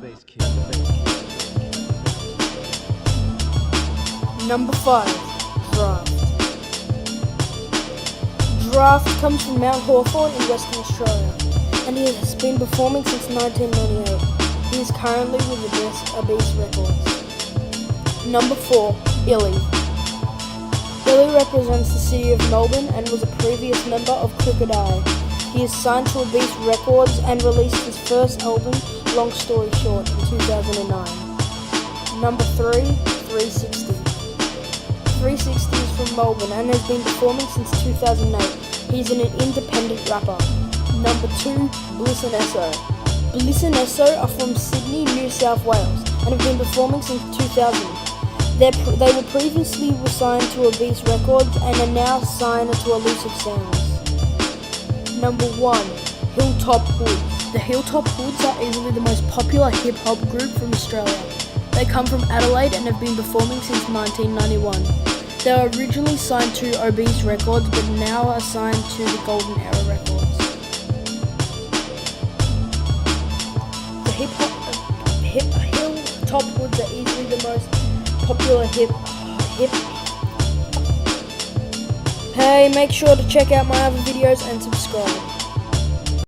bass kid. Number 5. Draft. Draft comes from Mount Hawthorn in Western Australia, and he has been performing since 1998. He is currently with Abyss Records. Number 4. Illy. Illy represents the city of Melbourne and was a previous member of Crooked Eye. He is signed to Abyss Records and released his first album, Long Story Short, in 2009. Number 3. 360. 360 is from Melbourne and has been performing since 2008. He's an independent rapper. Number 2. Bliss and Esso. Bliss and Esso are from Sydney, New South Wales and have been performing since 2000. They were previously signed to Abyss Records and are now signed to Elusive Sounds. Number 1. Hilltop Hoods. The Hilltop Hoods are easily the most popular hip-hop group from Australia. They come from Adelaide and have been performing since 1991. They were originally signed to Abyss Records but now are signed to the Golden Era Records. The Hilltop Hoods are easily the most popular hip. Hey, make sure to check out my other videos and subscribe.